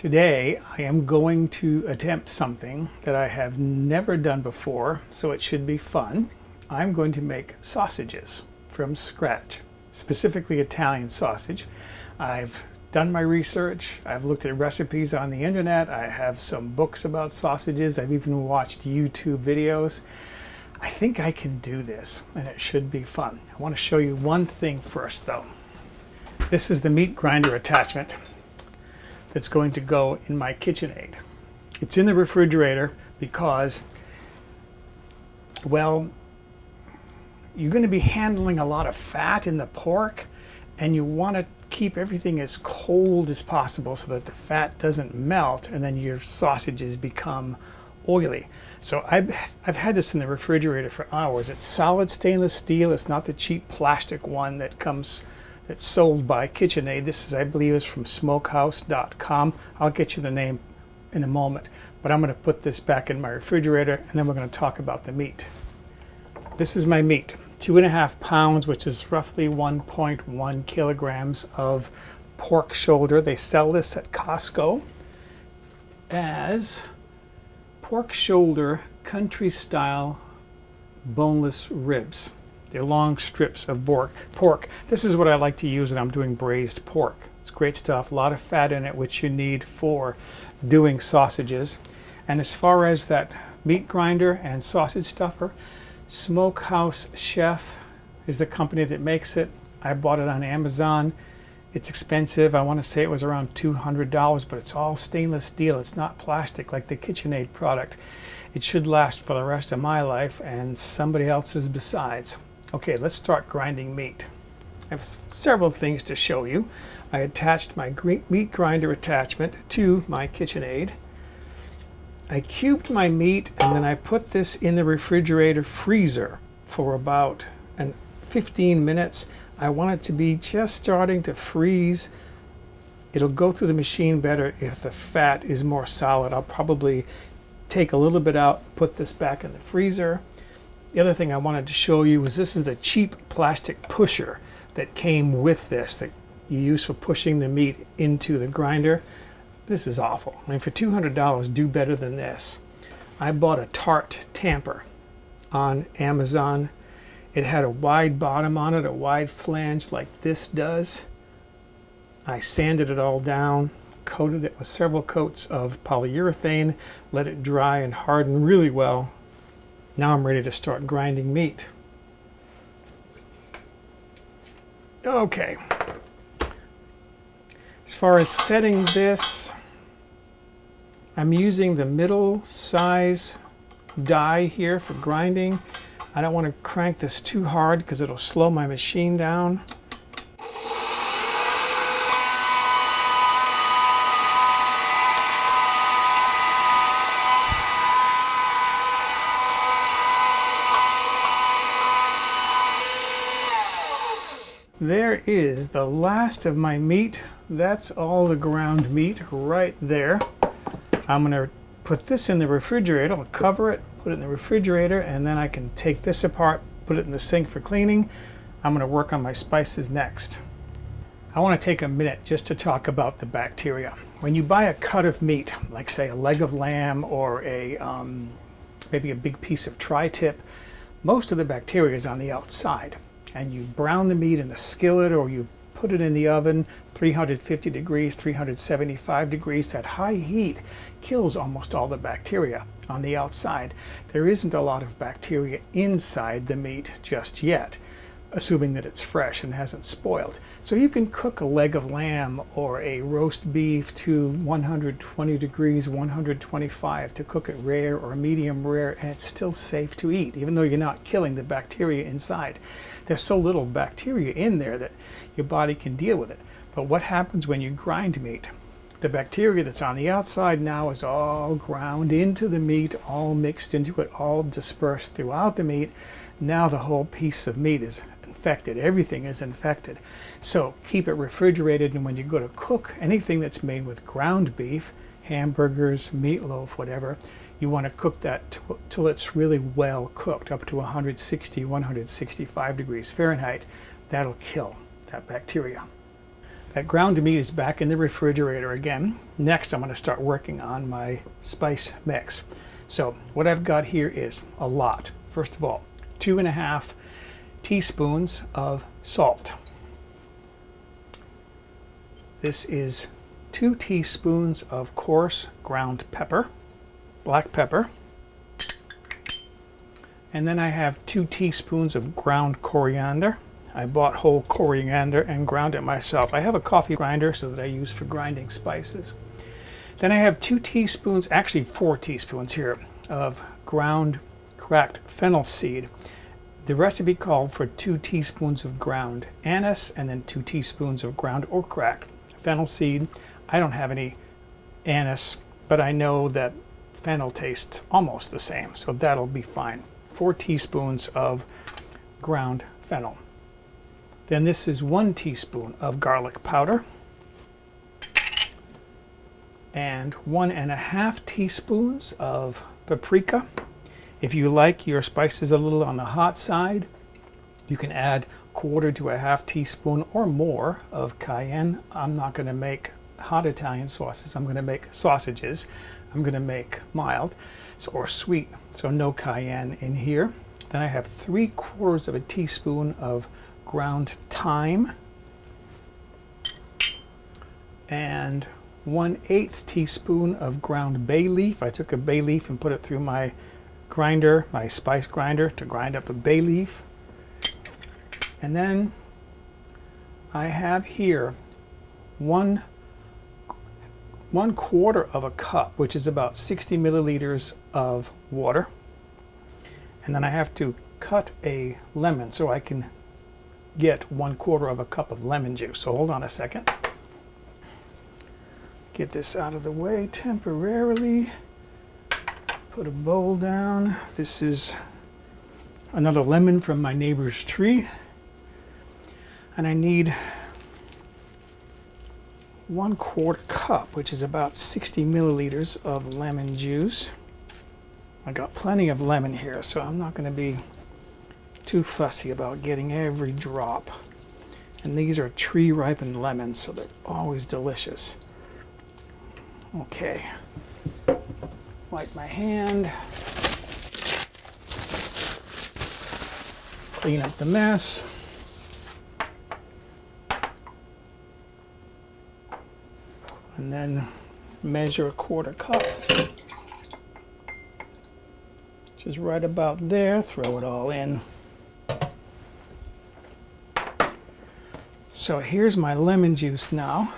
Today I am going to attempt something that I have never done before, so it should be fun. I'm going to make sausages from scratch, specifically Italian sausage. I've done my research, I've looked at recipes on the internet, I have some books about sausages, I've even watched YouTube videos. I think I can do this and it should be fun. I want to show you one thing first though. This is the meat grinder attachment that's going to go in my KitchenAid. It's in the refrigerator because, well, you're going to be handling a lot of fat in the pork and you want to keep everything as cold as possible so that the fat doesn't melt and then your sausages become oily. So I've had this in the refrigerator for hours. It's solid stainless steel. It's not the cheap plastic one that's sold by KitchenAid. This is, I believe, is from smokehouse.com. I'll get you the name in a moment. But I'm going to put this back in my refrigerator and then we're going to talk about the meat. This is my meat. 2.5 pounds, which is roughly 1.1 kilograms of pork shoulder. They sell this at Costco as pork shoulder country style boneless ribs. They're long strips of pork. This is what I like to use when I'm doing braised pork. It's great stuff, a lot of fat in it, which you need for doing sausages. And as far as that meat grinder and sausage stuffer, Smokehouse Chef is the company that makes it. I bought it on Amazon. It's expensive. I want to say it was around $200, but it's all stainless steel. It's not plastic like the KitchenAid product. It should last for the rest of my life and somebody else's besides. Okay, let's start grinding meat. I have several things to show you. I attached my meat grinder attachment to my KitchenAid. I cubed my meat and then I put this in the refrigerator freezer for about 15 minutes. I want it to be just starting to freeze. It'll go through the machine better if the fat is more solid. I'll probably take a little bit out, put this back in the freezer. The other thing I wanted to show you is this is the cheap plastic pusher that came with this that you use for pushing the meat into the grinder. This is awful. I mean, for $200, do better than this. I bought a Tarte tamper on Amazon. It had a wide bottom on it, a wide flange like this does. I sanded it all down, coated it with several coats of polyurethane, let it dry and harden really well. Now I'm ready to start grinding meat. Okay. As far as setting this, I'm using the middle size die here for grinding. I don't want to crank this too hard because it'll slow my machine down. There is the last of my meat. That's all the ground meat right there. I'm going to put this in the refrigerator. I'll cover it, put it in the refrigerator, and then I can take this apart, put it in the sink for cleaning. I'm going to work on my spices next. I want to take a minute just to talk about the bacteria. When you buy a cut of meat, like say a leg of lamb or maybe a big piece of tri-tip, most of the bacteria is on the outside. And you brown the meat in a skillet or you put it in the oven, 350 degrees, 375 degrees. That high heat kills almost all the bacteria on the outside. There isn't a lot of bacteria inside the meat just yet, assuming that it's fresh and hasn't spoiled. So you can cook a leg of lamb or a roast beef to 120 degrees, 125 to cook it rare or medium rare, and it's still safe to eat, even though you're not killing the bacteria inside. There's so little bacteria in there that your body can deal with it. But what happens when you grind meat? The bacteria that's on the outside now is all ground into the meat, all mixed into it, all dispersed throughout the meat. Now the whole piece of meat is infected. Everything is infected. So keep it refrigerated, and when you go to cook anything that's made with ground beef, hamburgers, meatloaf, whatever, you want to cook that till it's really well cooked, up to 160, 165 degrees Fahrenheit. That'll kill that bacteria. That ground meat is back in the refrigerator again. Next, I'm going to start working on my spice mix. So what I've got here is a lot. First of all, 2.5 teaspoons of salt. This is 2 teaspoons of coarse ground pepper, black pepper. And then I have 2 teaspoons of ground coriander. I bought whole coriander and ground it myself. I have a coffee grinder so that I use for grinding spices. Then I have 2 teaspoons, actually 4 teaspoons here, of ground cracked fennel seed. The recipe called for 2 teaspoons of ground anise and then 2 teaspoons of ground or cracked fennel seed. I don't have any anise, but I know that fennel tastes almost the same, so that'll be fine. 4 teaspoons of ground fennel. Then this is 1 teaspoon of garlic powder and 1.5 teaspoons of paprika. If you like your spices a little on the hot side, you can add 1/4 to 1/2 teaspoon or more of cayenne. I'm not going to make hot Italian sauces. I'm going to make sausages. I'm going to make mild or sweet, so no cayenne in here. Then I have 3/4 of a teaspoon of ground thyme and 1/8 teaspoon of ground bay leaf. I took a bay leaf and put it through my grinder, my spice grinder, to grind up a bay leaf. And then I have here 1/4 of a cup, which is about 60 milliliters of water. And then I have to cut a lemon so I can get 1/4 of a cup of lemon juice. So hold on a second. Get this out of the way temporarily. Put a bowl down. This is another lemon from my neighbor's tree. And I need 1/4 cup, which is about 60 milliliters of lemon juice. I got plenty of lemon here, so I'm not going to be too fussy about getting every drop. And these are tree ripened lemons, so they're always delicious. Okay. Wipe my hand. Clean up the mess. And then measure 1/4 cup. Which is right about there. Throw it all in. So here's my lemon juice now,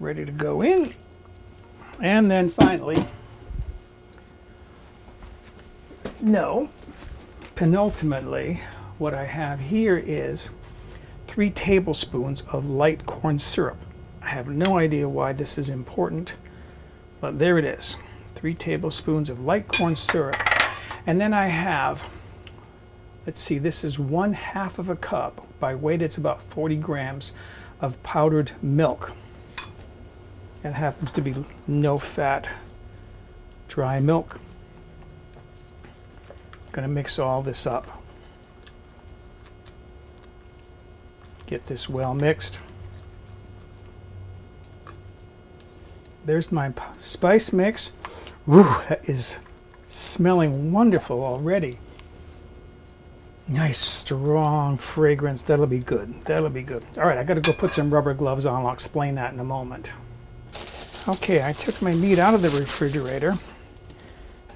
ready to go in. And then finally, penultimately, what I have here is 3 tablespoons of light corn syrup. I have no idea why this is important, but there it is. 3 tablespoons of light corn syrup. And then I have, let's see, this is 1/2 of a cup. By weight, it's about 40 grams of powdered milk. It happens to be no fat, dry milk. I'm going to mix all this up. Get this well mixed. There's my spice mix. Woo, that is smelling wonderful already. Nice, strong fragrance. That'll be good. That'll be good. All right, I got to go put some rubber gloves on. I'll explain that in a moment. Okay, I took my meat out of the refrigerator,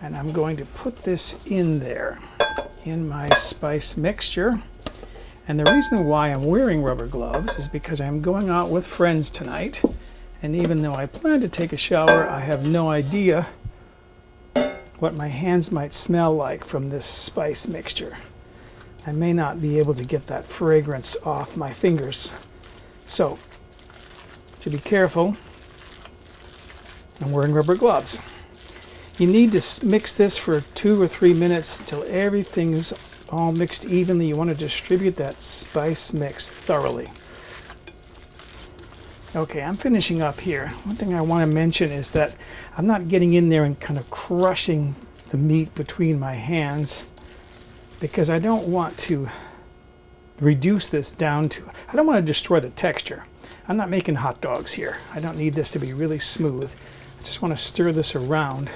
and I'm going to put this in there, in my spice mixture. And the reason why I'm wearing rubber gloves is because I'm going out with friends tonight. And even though I plan to take a shower, I have no idea what my hands might smell like from this spice mixture. I may not be able to get that fragrance off my fingers. So, to be careful, I'm wearing rubber gloves. You need to mix this for 2 or 3 minutes until everything's all mixed evenly. You want to distribute that spice mix thoroughly. Okay, I'm finishing up here. One thing I want to mention is that I'm not getting in there and kind of crushing the meat between my hands, because I don't want to reduce this down to, I don't want to destroy the texture. I'm not making hot dogs here. I don't need this to be really smooth. I just want to stir this around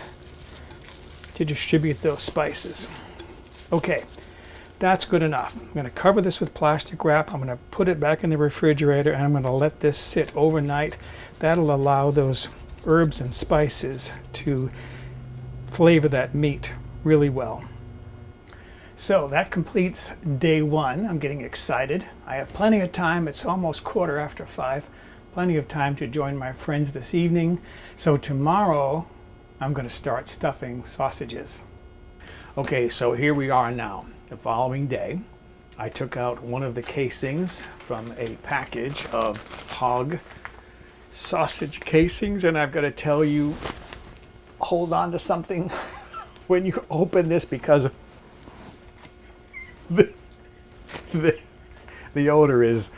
to distribute those spices. Okay, that's good enough. I'm going to cover this with plastic wrap. I'm going to put it back in the refrigerator, and I'm going to let this sit overnight. That'll allow those herbs and spices to flavor that meat really well. So that completes day one. I'm getting excited. I have plenty of time. It's almost 5:15. Plenty of time to join my friends this evening. So tomorrow I'm going to start stuffing sausages. Okay, so here we are now. The following day, I took out one of the casings from a package of hog sausage casings, and I've got to tell you, hold on to something when you open this, because the odor is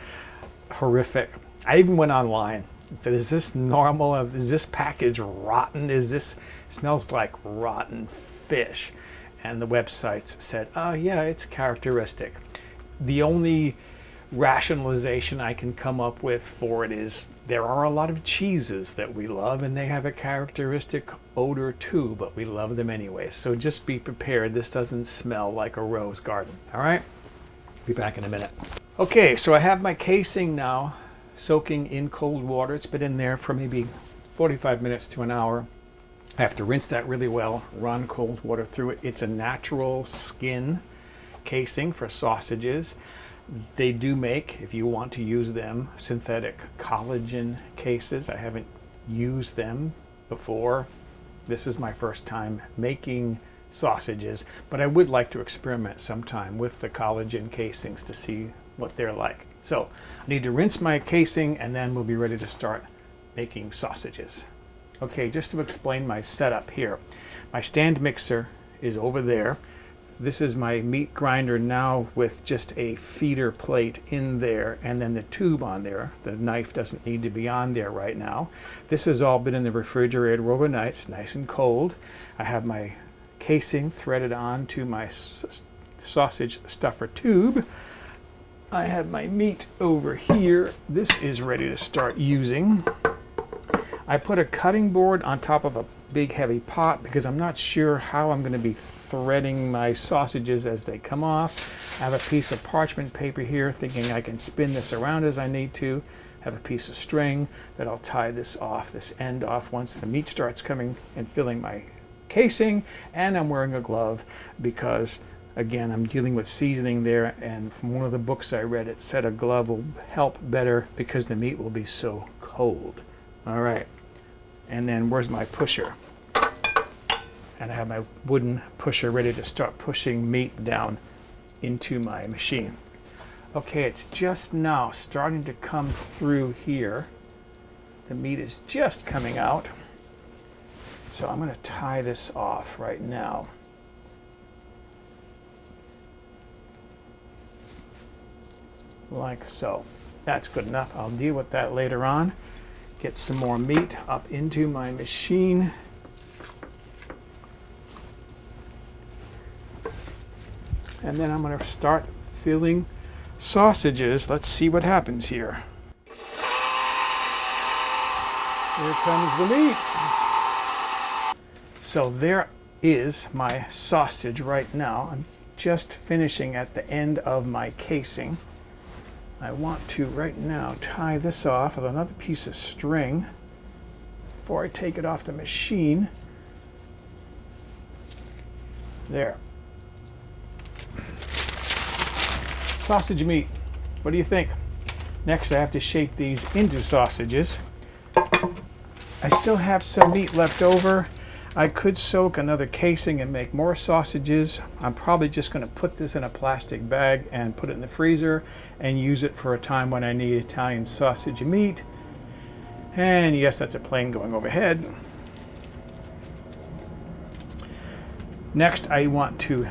horrific. I even went online and said, is this normal? Is this package rotten? Smells like rotten fish. And the websites said, oh yeah, it's characteristic. The only rationalization I can come up with for it is there are a lot of cheeses that we love, and they have a characteristic odor too, but we love them anyway. So just be prepared. This doesn't smell like a rose garden. All right? Be back in a minute. Okay, so I have my casing now soaking in cold water. It's been in there for maybe 45 minutes to an hour. I have to rinse that really well, run cold water through it. It's a natural skin casing for sausages. They do make, if you want to use them, synthetic collagen cases. I haven't used them before. This is my first time making sausages, but I would like to experiment sometime with the collagen casings to see what they're like. So I need to rinse my casing, and then we'll be ready to start making sausages. Okay, just to explain my setup here. My stand mixer is over there. This is my meat grinder now with just a feeder plate in there, and then the tube on there. The knife doesn't need to be on there right now. This has all been in the refrigerator overnight. It's nice and cold. I have my casing threaded on to my sausage stuffer tube. I have my meat over here. This is ready to start using. I put a cutting board on top of a big heavy pot because I'm not sure how I'm going to be threading my sausages as they come off. I have a piece of parchment paper here, thinking I can spin this around as I need to. I have a piece of string that I'll tie this end off once the meat starts coming and filling my casing. And I'm wearing a glove because, again, I'm dealing with seasoning there, and from one of the books I read, it said a glove will help better because the meat will be so cold. All right, and then where's my pusher? And I have my wooden pusher ready to start pushing meat down into my machine. Okay, it's just now starting to come through here. The meat is just coming out. So I'm going to tie this off right now. Like so. That's good enough. I'll deal with that later on. Get some more meat up into my machine. And then I'm going to start filling sausages. Let's see what happens here. Here comes the meat. So there is my sausage right now. I'm just finishing at the end of my casing. I want to right now tie this off with another piece of string before I take it off the machine. There. Sausage meat. What do you think? Next, I have to shape these into sausages. I still have some meat left over. I could soak another casing and make more sausages. I'm probably just going to put this in a plastic bag and put it in the freezer and use it for a time when I need Italian sausage meat. And yes, that's a plane going overhead. Next, I want to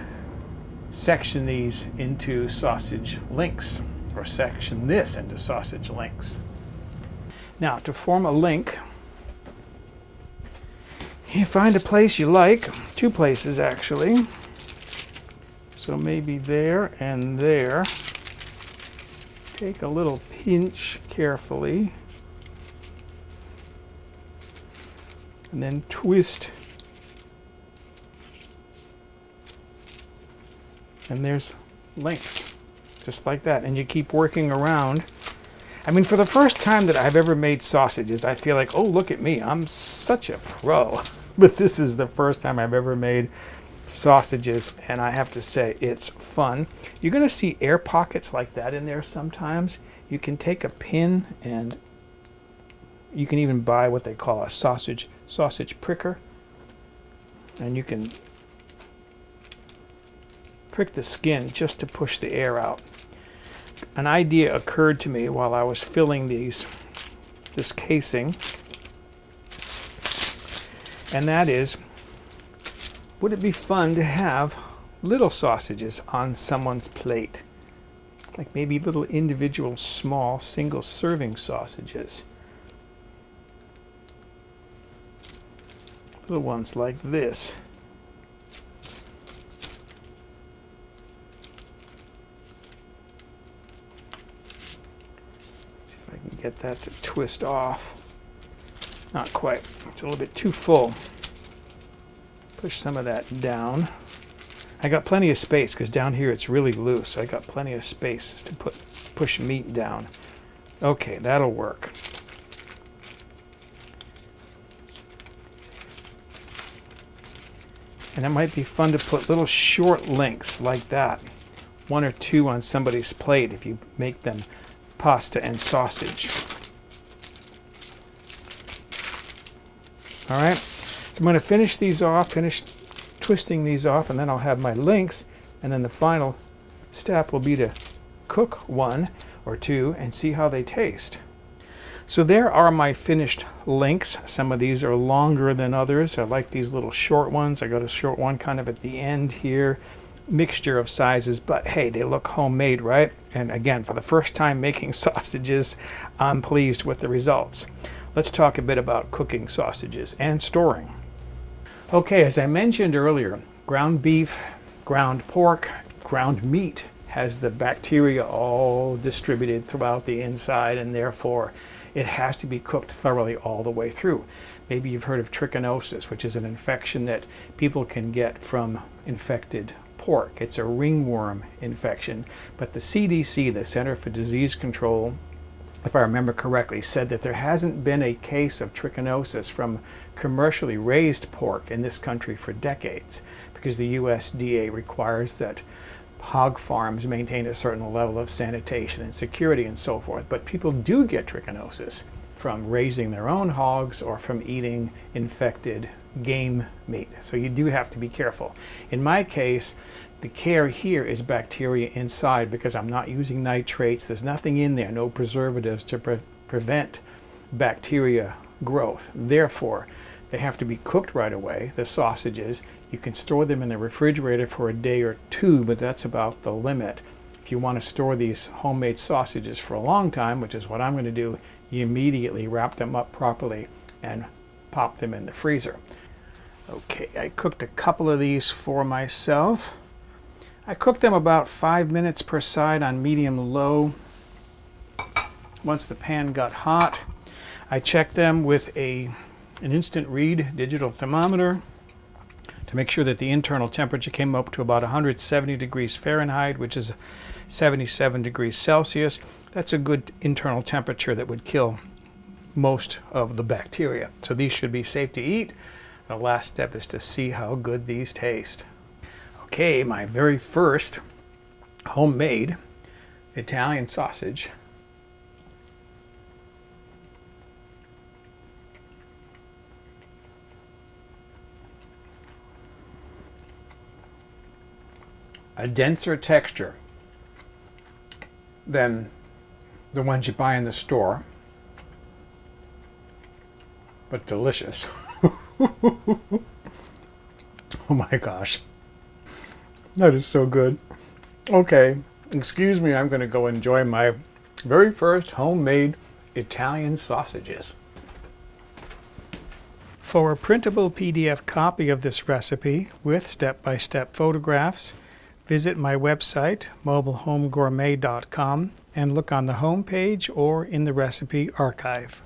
section these into sausage links, or section this into sausage links. Now, to form a link, you find a place you like, two places actually. So maybe there and there. Take a little pinch carefully and then twist. And there's links, just like that. And you keep working around. I mean, for the first time that I've ever made sausages, I feel like, oh, look at me, I'm such a pro. But this is the first time I've ever made sausages, and I have to say, it's fun. You're going to see air pockets like that in there sometimes. You can take a pin, and you can even buy what they call a sausage pricker, and you can prick the skin just to push the air out. An idea occurred to me while I was filling this casing, and that is, would it be fun to have little sausages on someone's plate? Like maybe little individual small single serving sausages. Little ones like this. See if I can get that to twist off. Not quite. It's a little bit too full. Push some of that down. I got plenty of space because down here it's really loose. So I got plenty of space to push meat down. Okay, that'll work. And it might be fun to put little short links like that. 1 or 2 on somebody's plate if you make them pasta and sausage. All right, so I'm going to finish these off, finish twisting these off, and then I'll have my links, and then the final step will be to cook 1 or 2 and see how they taste. So there are my finished links. Some of these are longer than others. I like these little short ones. I got a short one kind of at the end here. Mixture of sizes, but hey, they look homemade, right? And again, for the first time making sausages, I'm pleased with the results. Let's talk a bit about cooking sausages and storing. Okay, as I mentioned earlier, ground beef, ground pork, ground meat has the bacteria all distributed throughout the inside, and therefore it has to be cooked thoroughly all the way through. Maybe you've heard of trichinosis, which is an infection that people can get from infected pork. It's a ringworm infection, but the CDC, the Center for Disease Control, if I remember correctly, said that there hasn't been a case of trichinosis from commercially raised pork in this country for decades, because the USDA requires that hog farms maintain a certain level of sanitation and security and so forth. But people do get trichinosis from raising their own hogs or from eating infected game meat. So you do have to be careful. In my case, the care here is bacteria inside because I'm not using nitrates. There's nothing in there, no preservatives to prevent bacteria growth. Therefore, they have to be cooked right away, the sausages. You can store them in the refrigerator for a day or 2, but that's about the limit. If you want to store these homemade sausages for a long time, which is what I'm going to do, you immediately wrap them up properly and pop them in the freezer. Okay, I cooked a couple of these for myself. I cooked them about 5 minutes per side on medium-low. Once the pan got hot, I checked them with an instant read digital thermometer to make sure that the internal temperature came up to about 170 degrees Fahrenheit, which is 77 degrees Celsius. That's a good internal temperature that would kill most of the bacteria. So these should be safe to eat. The last step is to see how good these taste. Okay, my very first homemade Italian sausage. A denser texture than the ones you buy in the store, but delicious. Oh my gosh. That is so good. Okay, excuse me, I'm going to go enjoy my very first homemade Italian sausages. For a printable PDF copy of this recipe with step-by-step photographs, visit my website, mobilehomegourmet.com, and look on the home page or in the recipe archive.